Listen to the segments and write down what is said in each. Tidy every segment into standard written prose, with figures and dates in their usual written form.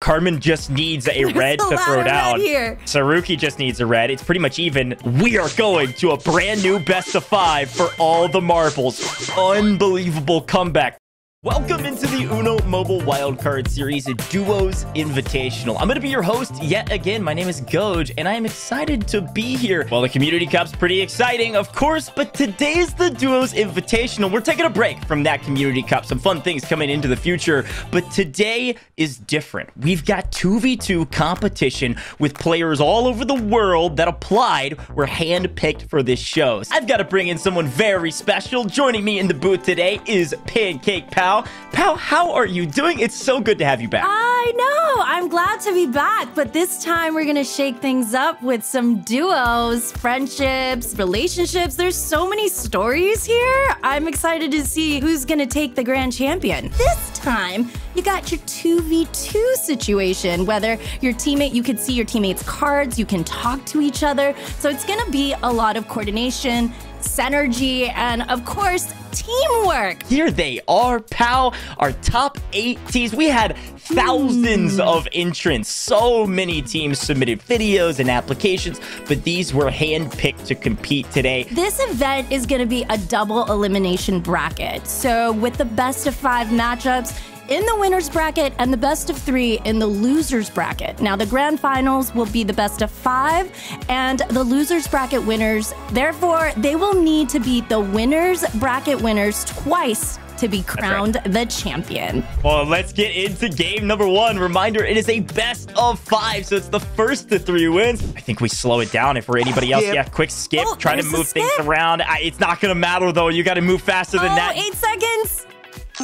Carmen just needs a red to throw down. Saruki just needs a red. It's pretty much even. We are going to a brand new best of 5 for all the marbles. Unbelievable comeback. Welcome into the Uno Mobile Wildcard Series, Duos Invitational. I'm going to be your host yet again. My name is Goj, and I am excited to be here. Well, the Community Cup's pretty exciting, of course, but today's the Duos Invitational. We're taking a break from that Community Cup. Some fun things coming into the future, but today is different. We've got 2v2 competition with players all over the world that applied, were handpicked for this show. I've got to bring in someone very special. Joining me in the booth today is Pancake Pal. Pal, how are you doing? It's so good to have you back. I know. I'm glad to be back, but this time we're going to shake things up with some duos, friendships, relationships. There's so many stories here. I'm excited to see who's going to take the grand champion. This time, you got your 2v2 situation, whether your teammate, you can see your teammates' cards, you can talk to each other. So it's going to be a lot of coordination, synergy, and of course, teamwork. Here they are, pal. Our top 8 teams. We had thousands of entrants. So many teams submitted videos and applications, but these were handpicked to compete today. This event is going to be a double elimination bracket. So with the best of 5 matchups in the winner's bracket and the best of 3 in the loser's bracket. Now, the grand finals will be the best of 5 and the loser's bracket winners. Therefore, they will need to beat the winner's bracket winners twice to be crowned the champion. Well, let's get into game number 1. Reminder, it is a best of 5, so it's the first to 3 wins. I think we slow it down if we're anybody else. Yeah, quick skip, try to move things around. It's not going to matter, though. You got to move faster than that. 8 seconds.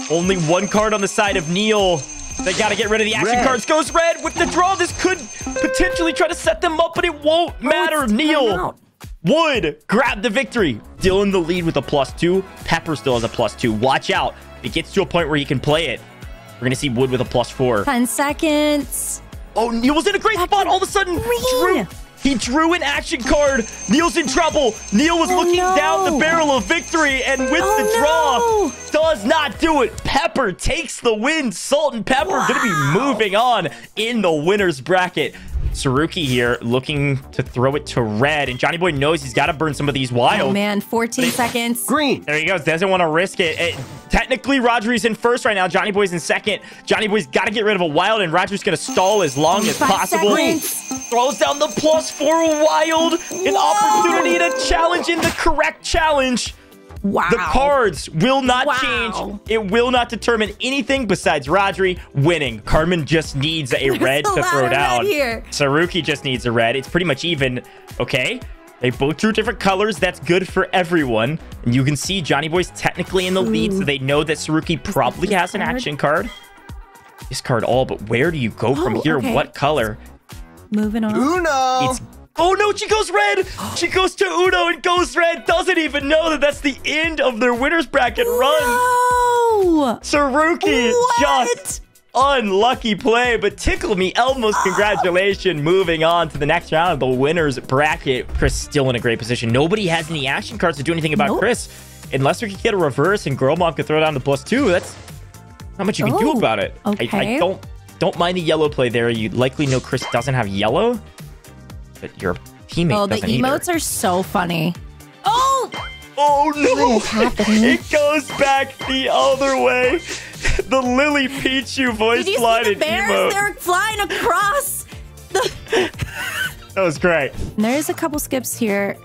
Only 1 card on the side of Neil. They got to get rid of the action cards. Goes red with the draw. This could potentially try to set them up, but it won't matter. Neil would grab the victory. Still in the lead with a +2. Pepper still has a +2. Watch out. If it gets to a point where he can play it, we're going to see Wood with a +4. 10 seconds. Oh, Neil was in a great spot. All of a sudden, he drew an action card. Neil's in trouble. Neil was looking down the barrel of victory, and with the draw, does not do it. Pepper takes the win. Salt and Pepper going to be moving on in the winner's bracket. Saruki here looking to throw it to red, and Johnny Boy knows he's got to burn some of these wild. Oh, man, 14 seconds. Green. There he goes. Doesn't want to risk it. Technically, Rodri's in first right now. Johnny Boy's in second. Johnny Boy's got to get rid of a wild, and Rodri's going to stall as long as possible. Throws down the +4 wild. An opportunity to challenge in the correct challenge. Wow. The cards will not change. It will not determine anything besides Rodri winning. Carmen just needs a red to throw down. Saruki just needs a red. It's pretty much even. Okay. They both drew different colors. That's good for everyone. And you can see Johnny Boy's technically in the lead, so they know that Saruki probably has an action card. Discard all, but where do you go from here? What color? Moving on. Uno. Oh no, she goes red. She goes to Uno and goes red. Doesn't even know that that's the end of their winner's bracket run. Saruki just unlucky play, but Tickle Me Elmos, congratulations. Moving on to the next round of the winner's bracket. Chris still in a great position. Nobody has any action cards to do anything about Chris. Unless we could get a reverse and Girl Mom could throw down the +2. That's not much you can do about it. I don't mind the yellow play there. You likely know Chris doesn't have yellow, but your teammate doesn't the emotes either. are so funny. Oh no! What is happening? It goes back the other way. The Lily Pichu voice line and emote. They're flying across. That was great. And there's a couple skips here.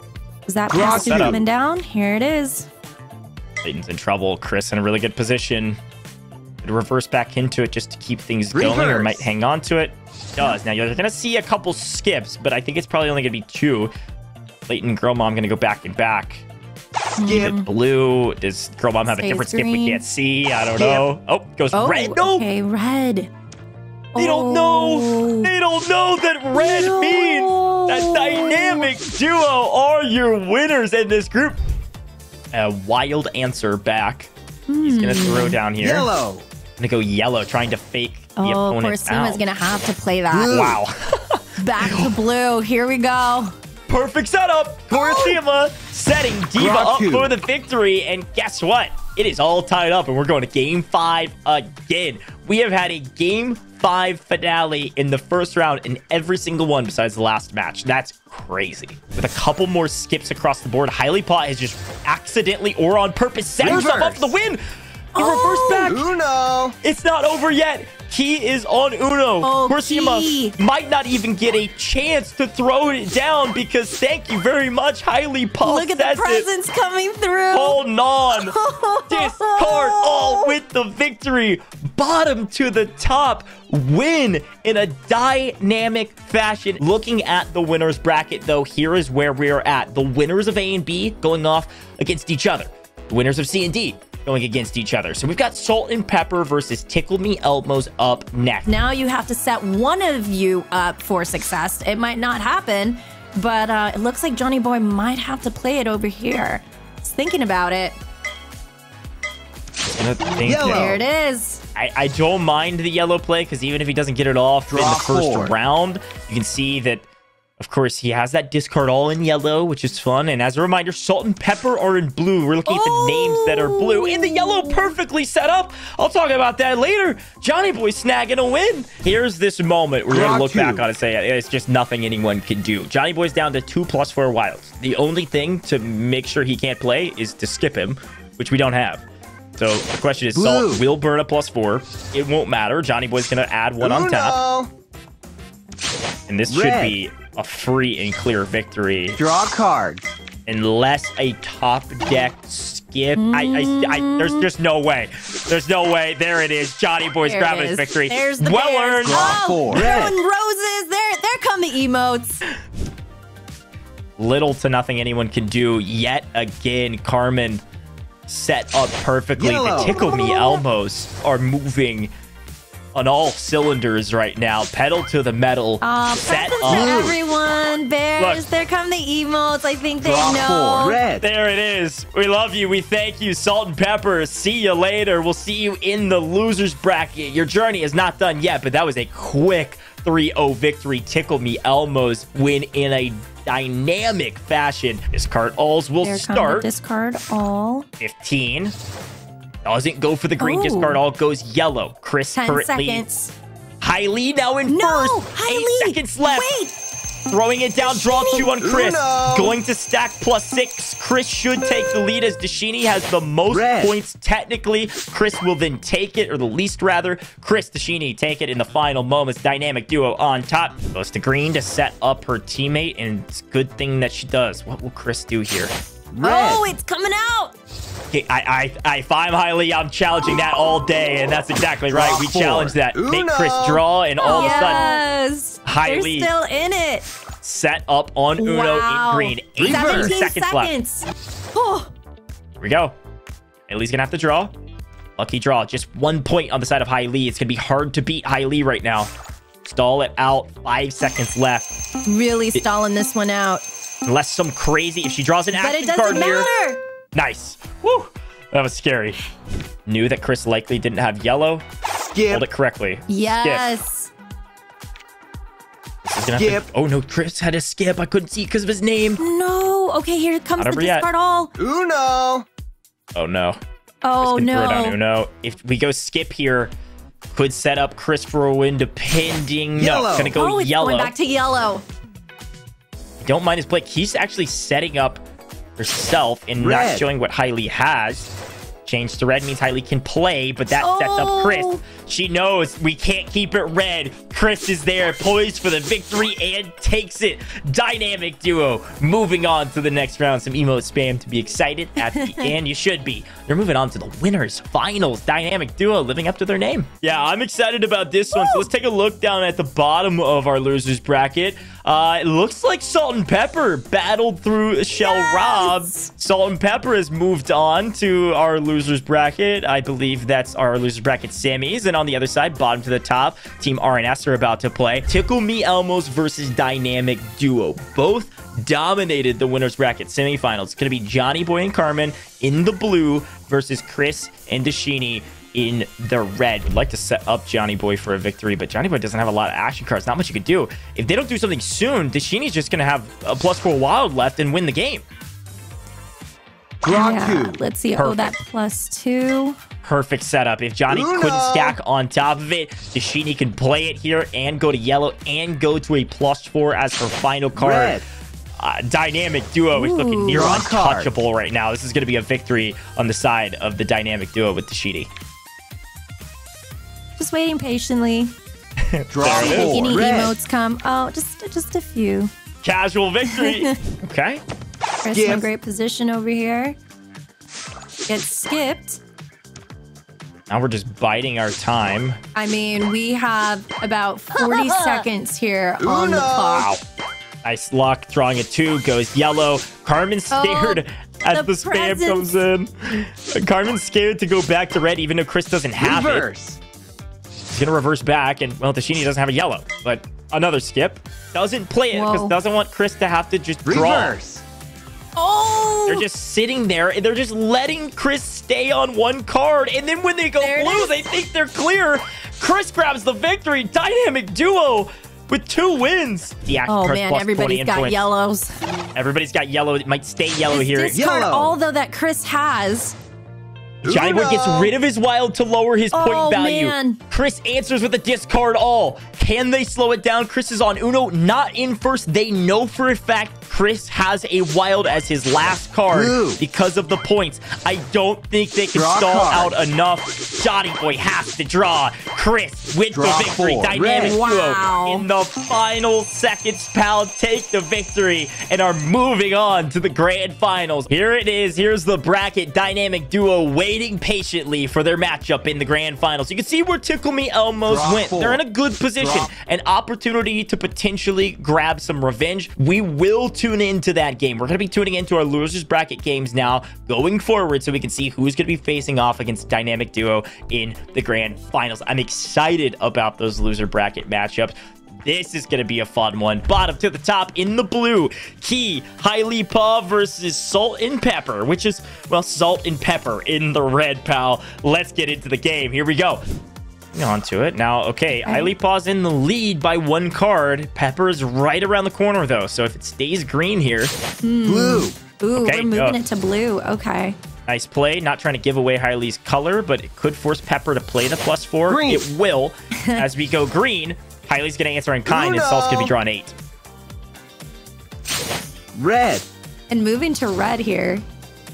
Is that pass coming down? Here it is. Clayton's in trouble. Chris in a really good position. Could reverse back into it just to keep things going, or might hang on to it. Does. Now, you're going to see a couple skips, but I think it's probably only going to be 2. Clayton, Girl Mom going to go back and back. Skip. Blue. Does Girl Mom have a different skip we can't see? I don't know. Oh, goes red. No. Okay, red. They don't know. They don't know that red means that dynamic duo are your winners in this group. A wild answer back. He's going to throw down here. Yellow. Going to go yellow, trying to fake the opponent out. Corsuma's going to have to play that. Wow. Back to blue. Here we go. Perfect setup. Corusima setting Diva up for the victory. And guess what? It is all tied up, and we're going to Game 5 again. We have had a Game 5 finale in the first round in every single one besides the last match. That's crazy. With a couple more skips across the board, Highly Pot has just accidentally or on purpose set himself up for the win. The reverse back. Uno. It's not over yet. He is on Uno. Kursima might not even get a chance to throw it down because thank you very much, Highly Pot. Look at the presents coming through. Hold on. Discard all with the victory. Bottom to the top. Win in a dynamic fashion. Looking at the winner's bracket, though, here is where we're at. The winners of A and B going off against each other. The winners of C and D going against each other. So we've got Salt and Pepper versus Tickle Me Elmos up next. Now you have to set one of you up for success. It might not happen, but it looks like Johnny Boy might have to play it over here. He's thinking about it. There it is. I don't mind the yellow play because even if he doesn't get it off in the first round, you can see that, of course, he has that discard all in yellow, which is fun. And as a reminder, Salt and Pepper are in blue. We're looking at the names that are blue. And the yellow perfectly set up. I'll talk about that later. Johnny Boy snagging a win. Here's this moment we're going to look back on and say it's just nothing anyone can do. Johnny Boy's down to 2+4 wilds. The only thing to make sure he can't play is to skip him, which we don't have. So the question is, Salt will burn a +4. It won't matter. Johnny Boy's going to add one on top. And this should be a free and clear victory. Draw cards. Unless a top deck skip. There's just no way. There's no way. There it is. Johnny Boy's grabbing his victory. There's the well earned. Throwing roses. There come the emotes. Little to nothing anyone can do yet again. Carmen set up perfectly. The Tickle Me Elmos are moving on all cylinders right now. Pedal to the metal. Set up. Everyone, Bears. Look, there come the emotes. I think they know. There it is. We love you. We thank you, Salt and Pepper. See you later. We'll see you in the losers bracket. Your journey is not done yet, but that was a quick 3-0 victory. Tickle Me Elmos win in a dynamic fashion. Discard alls will start. Discard all. 15. Doesn't go for the green. Discard all goes yellow. Chris 10 currently. seconds. Highly now in first. 8 seconds left. Wait. Throwing it down. Draw 2 on Chris. Going to stack +6. Chris should take the lead as Dashini has the most points technically. Chris will then take it, or the least rather. Chris, Dashini take it in the final moments. Dynamic duo on top. Goes to green to set up her teammate, and it's a good thing that she does. What will Chris do here? Oh, it's coming out. Okay, if I'm Highly, I'm challenging that all day, and that's exactly right. We challenge that. Make Chris draw, and all of a sudden, Highly still in it. Set up on Uno in green. 18 seconds left. Here we go. Highly's gonna have to draw. Lucky draw. Just 1 point on the side of Highly. It's gonna be hard to beat Highly right now. Stall it out. 5 seconds left. Really stalling this one out. Unless some crazy, if she draws an action card here. Nice. Woo. That was scary. Knew that Chris likely didn't have yellow. Hold it correctly. Yes. Skip. Oh, no. Chris had a skip. I couldn't see because of his name. No. Okay, here comes the discard all. Uno. Oh, no. Oh, no. Throw down Uno. If we go skip here, could set up Chris for a win depending. Yellow. No, it's going to go it's yellow. Going back to yellow. Don't mind his play. He's actually setting up herself and not showing what Highly has. Change to red means Highly can play, but that sets up Chris. She knows we can't keep it red. Chris is there, poised for the victory, and takes it. Dynamic duo. Moving on to the next round. Some emote spam to be excited at the end. You should be. They're moving on to the winners finals. Dynamic duo living up to their name. Yeah, I'm excited about this one. So let's take a look down at the bottom of our losers bracket. It looks like Salt and Pepper battled through Shell Rob. Salt and Pepper has moved on to our losers bracket. I believe that's our losers bracket semis. And on the other side, bottom to the top, Team RNS are about to play. Tickle Me Elmos versus Dynamic Duo. Both dominated the winners bracket semifinals. It's going to be Johnny Boy and Carmen in the blue versus Chris and Dashini in the red. Would like to set up Johnny Boy for a victory, but Johnny Boy doesn't have a lot of action cards. Not much you can do. If they don't do something soon, Dashini's just going to have a +4 wild left and win the game. Draw 2. Let's see. Perfect. Oh, that +2. Perfect setup. If Johnny couldn't stack on top of it, Dashini can play it here and go to yellow and go to a +4 as her final card. Red. Dynamic Duo is looking near Draw card. untouchable right now. This is going to be a victory on the side of the Dynamic Duo with Dashini. Just waiting patiently. Draw There it is. 4. Any Red. emotes come? Oh, just a few. Casual victory. Okay. Chris Give. in great position over here. Gets skipped. Now we're just biding our time. I mean, we have about 40 seconds here on the Uno. clock. Wow. Nice luck. Drawing a 2 goes yellow. Carmen's scared as the spam comes in. Carmen's scared to go back to red, even though Chris doesn't have it. Reverse. He's going to reverse back, and, well, Dashini doesn't have a yellow. But another skip. Doesn't play it because Whoa. doesn't want Chris to have to just draw. Reverse. Oh! They're just sitting there, and they're just letting Chris stay on one card. And then when they go There it blue, is. they think they're clear. Chris grabs the victory. Dynamic Duo with 2 wins. The action Oh cards man, plus 20 everybody's got influence. yellows. Everybody's got yellow. It might stay yellow This here. discard Yellow. all though that Chris has. Johnny Boy gets rid of his wild to lower his point Oh, value. man. Chris answers with a discard all. Can they slow it down? Chris is on Uno, not in first. They know for a fact Chris has a wild as his last card Blue. because of the points. I don't think they can Draw stall card. out enough. Johnny Boy has to draw. Chris with Draw the victory. 4. Dynamic Red. Wow. Duo in the final seconds. Pal take the victory and are moving on to the grand finals. Here it is. Here's the bracket. Dynamic Duo waiting patiently for their matchup in the grand finals. You can see where Tickle Me Elmos Draw went. 4. They're in a good position. Draw. An opportunity to potentially grab some revenge. We will tune into that game. We're going to be tuning into our losers bracket games now going forward so we can see who's going to be facing off against Dynamic Duo in the grand finals. I'm excited about those loser bracket matchups. This is going to be a fun one. Bottom to the top in the blue. Key, Highly Paw versus Salt and Pepper, which is, well, Salt and Pepper in the red, pal. Let's get into the game. Here we go. On to it. Now, okay, Highly Paw's in the lead by 1 card. Pepper is right around the corner, though. So if it stays green here, Blue. Ooh, Okay, we're moving go. it to blue. Okay. nice play. Not trying to give away Highly's color, but it could force Pepper to play the +4. Green. It will. As we go green, Highly's going to answer in kind, and Salt's going to be drawn 8. Red. And moving to red here.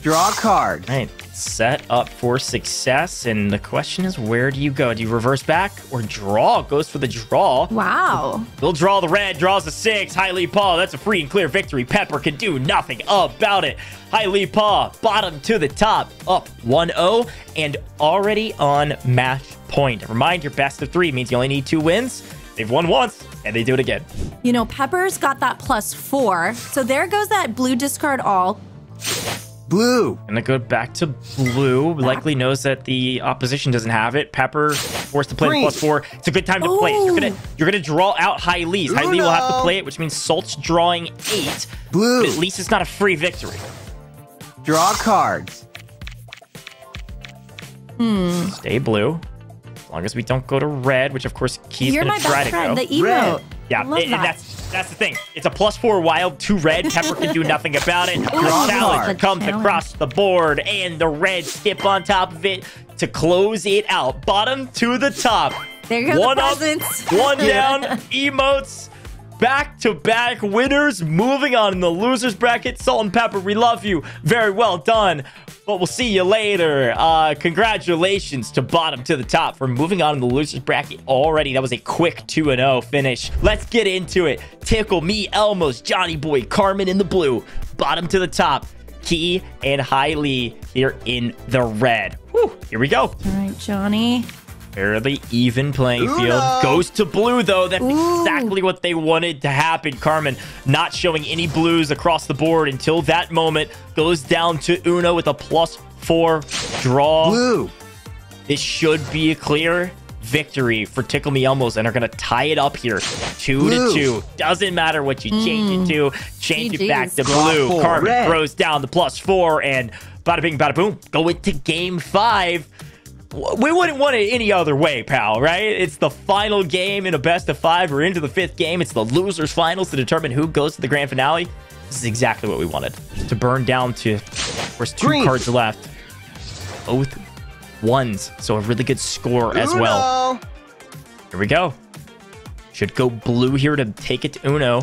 Draw card. All right, set up for success. And the question is, where do you go? Do you reverse back or draw? Goes for the draw. Wow. He'll draw the red, draws a 6. Highly Paw, that's a free and clear victory. Pepper can do nothing about it. Highly Paw, bottom to the top, up 1-0 and already on match point. Remind, your best of 3 means you only need 2 wins. They've won once, and they do it again. You know, Pepper's got that +4. So there goes that blue discard all. Blue. Gonna go back to blue. Likely knows that the opposition doesn't have it. Pepper forced to play Green. the +4. It's a good time to play it. You're gonna draw out Highly's. Highly will have to Uno. play it, which means Salt's drawing 8. Blue. But at least it's not a free victory. Draw cards. Stay blue. As long as we don't go to red, which of course Key's You're gonna my try best to friend, go. the emote. Red. Yeah, I love and that. that's the thing. It's a +4 wild, 2 red. Pepper can do nothing about it. The Draw challenge card. comes Challenge. across the board, and the red skip on top of it to close it out. Bottom to the top. There you go, One the up, presents. 1 down. Emotes. Back-to-back winners. Moving on in the losers bracket. Salt and Pepper, we love you. Very well done. But we'll see you later. Congratulations to bottom to the top for moving on in the losers bracket already. That was a quick 2-0 finish. Let's get into it. Tickle Me, Elmos, Johnny Boy, Carmen in the blue. Bottom to the top. Key and Highly here in the red. Whew, here we go. All right, Johnny. Fairly even playing field. Uno. Goes to blue, though. That's Ooh. exactly what they wanted to happen. Carmen not showing any blues across the board until that moment. Goes down to Uno with a +4 draw. Blue. This should be a clear victory for Tickle Me Elmos, and are going to tie it up here. 2-2. Doesn't matter what you change it to. Change it back to GG's. blue. Draw 4. Carmen Red. throws down the +4, and bada bing, bada boom. Go into game 5. We wouldn't want it any other way, pal, right? It's the final game in a best of 5. We're into the 5th game. It's the losers finals to determine who goes to the grand finale. This is exactly what we wanted. To burn down to There's 2 cards left. Both ones. So a really good score as well. Here we go. Should go blue here to take it to Uno.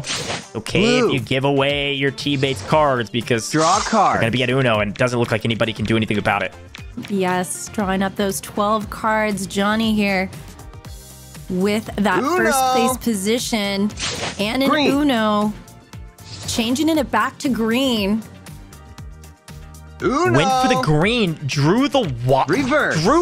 Okay, if you give away your teammates' cards because draw a card. They're going to be at Uno and it doesn't look like anybody can do anything about it. Yes, drawing up those 12 cards. Johnny here with that first place position and an Uno. Changing it back to green. Uno. Went for the green. Drew the reverse. What?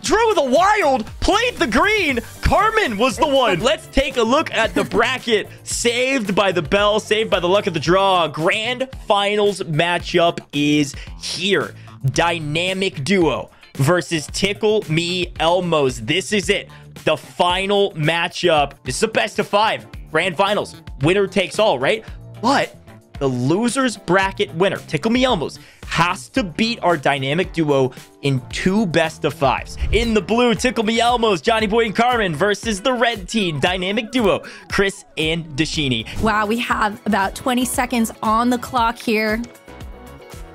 Drew the wild. Played the green. Carmen was the one. Let's take a look at the bracket. Saved by the bell. Saved by the luck of the draw. Grand finals matchup is here. Dynamic duo versus Tickle Me Elmos. This is it. The final matchup. This is a best of 5. Grand finals. Winner takes all, right? But the loser's bracket winner, Tickle Me Elmos, has to beat our dynamic duo in 2 best of 5s. In the blue, Tickle Me Elmos, Johnny Boy and Carmen versus the red team, dynamic duo, Chris and Dashini. Wow, we have about 20 seconds on the clock here.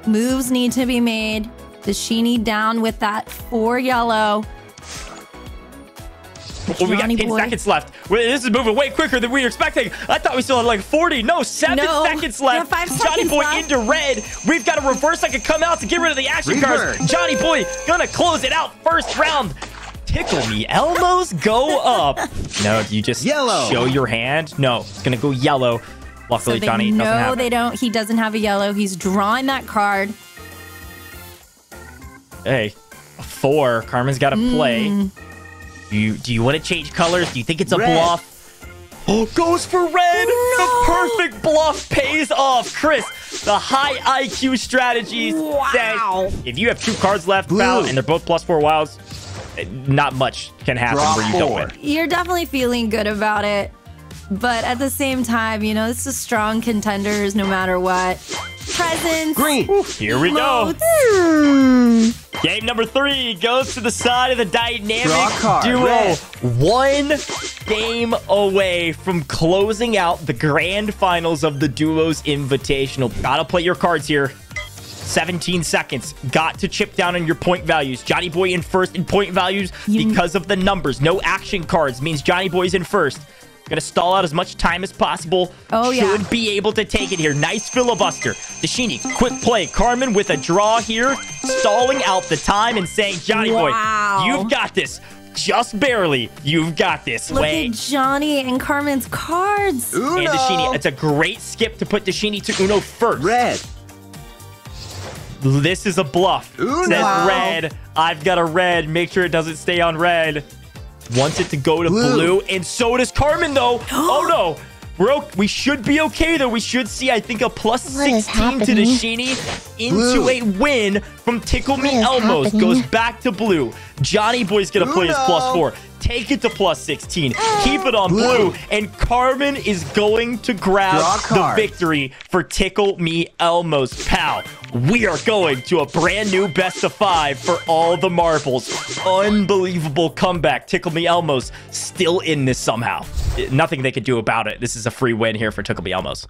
Moves need to be made. Dashini down with that 4 yellow. Well, we got 10 seconds left. This is moving way quicker than we were expecting. I thought we still had like 40. No, 7 seconds left. 5 seconds Johnny Boy left. into red. We've got a reverse that could come out to get rid of the action cards. Johnny Boy gonna close it out first round. Tickle Me Elmos go up. No, you just show your hand. No, it's gonna go yellow. Luckily, so Johnny doesn't have it. He doesn't have a yellow. He's drawing that card. Hey, a 4. Carmen's got to play. Do you want to change colors? Do you think it's a bluff? Oh, goes for red. No. The perfect bluff pays off. Chris, the high IQ strategies. Wow. If you have 2 cards left, Val, and they're both +4 wilds, not much can happen where you don't win. You're definitely feeling good about it. But at the same time, you know, this is strong contenders no matter what. Presents. Green. Here we go. Game number 3 goes to the side of the dynamic duo. Red. 1 game away from closing out the grand finals of the Duos Invitational. Gotta play your cards here. 17 seconds. Got to chip down on your point values. Johnny Boy in first in point values because of the numbers. No action cards means Johnny Boy's in first. Gonna stall out as much time as possible. Should be able to take it here. Nice filibuster. Dashini, quick play. Carmen with a draw here. Stalling out the time and saying, Johnny Boy, you've got this. Just barely. You've got this. Look at Johnny and Carmen's cards. Uno. And Dashini, it's a great skip to put Dashini to Uno first. Red. This is a bluff. Uno. Says red. I've got a red. Make sure it doesn't stay on red. Wants it to go to blue. And so does Carmen, though. Oh, no. We should be okay, though. We should see, I think, a +16 to Dashini into a win from Tickle Me Elmos. Goes back to blue. Johnny Boy's going to play his +4. Take it to +16. Keep it on blue. And Carmen is going to grab the victory for Tickle Me Elmos. Pal, we are going to a brand new best of 5 for all the marbles. Unbelievable comeback. Tickle Me Elmos still in this somehow. Nothing they could do about it. This is a free win here for Tickle Me Elmos.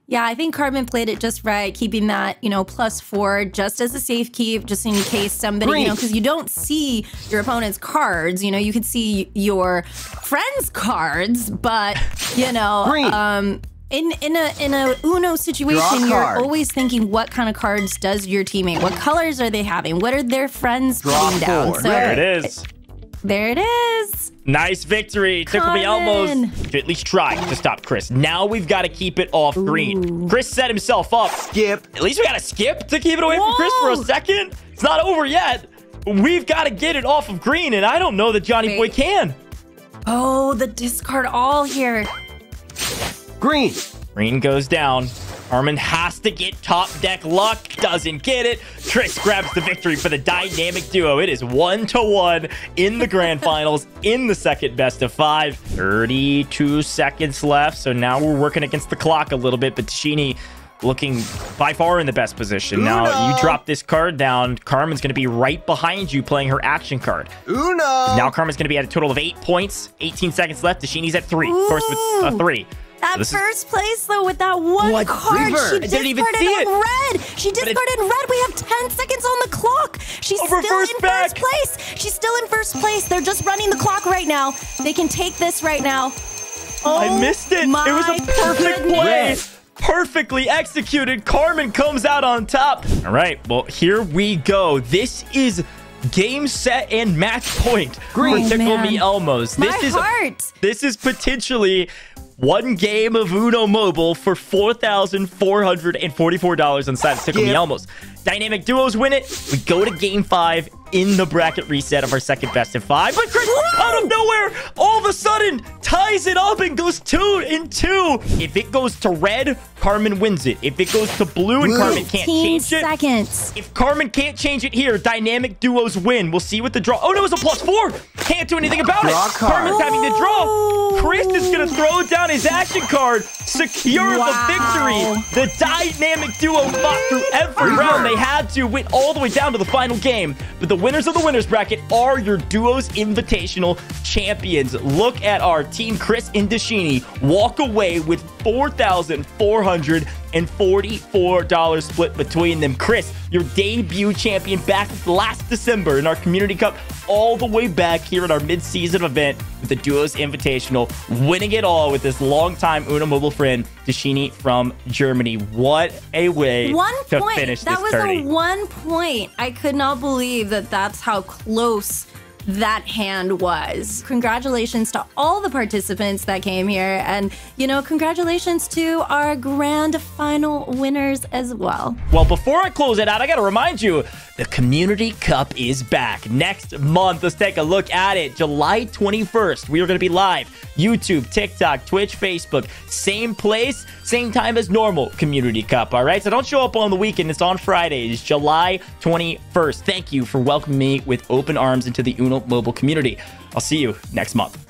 Yeah, I think Carmen played it just right, keeping that, you know, +4 just as a safe keep, just in case somebody, you know, because you don't see your opponent's cards. You know, you could see your friend's cards, but, you know, in a Uno situation, you're always thinking, what kind of cards does your teammate? What colors are they having? What are their friends putting down? So there it is. There it is. Nice victory. Tickle Me Elmos. At least try to stop Chris. Now we've got to keep it off green. Chris set himself up. Skip. At least we got to skip to keep it away from Chris for a second. It's not over yet. We've got to get it off of green, and I don't know that Johnny Boy can. Oh, the discard all here. Green. Green goes down. Carmen has to get top deck luck. Doesn't get it. Chris grabs the victory for the dynamic duo. It is 1-1 in the grand finals in the second best of 5. 32 seconds left. So now we're working against the clock a little bit. But Dashini looking by far in the best position. Now you drop this card down. Carmen's going to be right behind you playing her action card. Now Carmen's going to be at a total of 8 points. 18 seconds left. Dashini's at 3. Of course, with a 3. At first place, though, with that one card, she discarded on red. She discarded red. We have 10 seconds on the clock. She's still in first place. She's still in first place. They're just running the clock right now. They can take this right now. Oh, I missed it. It was a perfect play. Perfectly executed. Carmen comes out on top. All right, well, here we go. This is game, set, and match point for Tickle Me Elmos. This is potentially one game of Uno Mobile for $4,444 on side of Tickle Me Elmos. Dynamic duos win it. We go to game 5 in the bracket reset of our second best of 5. But Chris, out of nowhere, all of a sudden, ties it up and goes 2-2. If it goes to red, Carmen wins it. If it goes to blue and Carmen can't change it. If Carmen can't change it here, dynamic duos win. We'll see what the draw. Oh, no, it was a +4. Can't do anything about it. Carmen's having to draw. Chris is going to throw down his action card, secure the victory. The dynamic duo fought through every round they had to, went all the way down to the final game. But the winners of the winners bracket are your Duos Invitational champions. Look at our team. Chris and Dashini walk away with $4,444 split between them. Chris, your debut champion back last December in our Community Cup, all the way back here at our mid-season event with the Duos Invitational, winning it all with this longtime Uno Mobile friend, Dashini from Germany. What a way to finish this tourney. That was a 1 point. I could not believe that that's how close that hand was. Congratulations to all the participants that came here. And, you know, congratulations to our grand final winners as well. Well, before I close it out, I got to remind you, the Community Cup is back next month. Let's take a look at it. July 21st, we are going to be live. YouTube, TikTok, Twitch, Facebook. Same place, same time as normal Community Cup, all right? So don't show up on the weekend. It's on Fridays, July 21st. Thank you for welcoming me with open arms into the Uno Mobile community. I'll see you next month.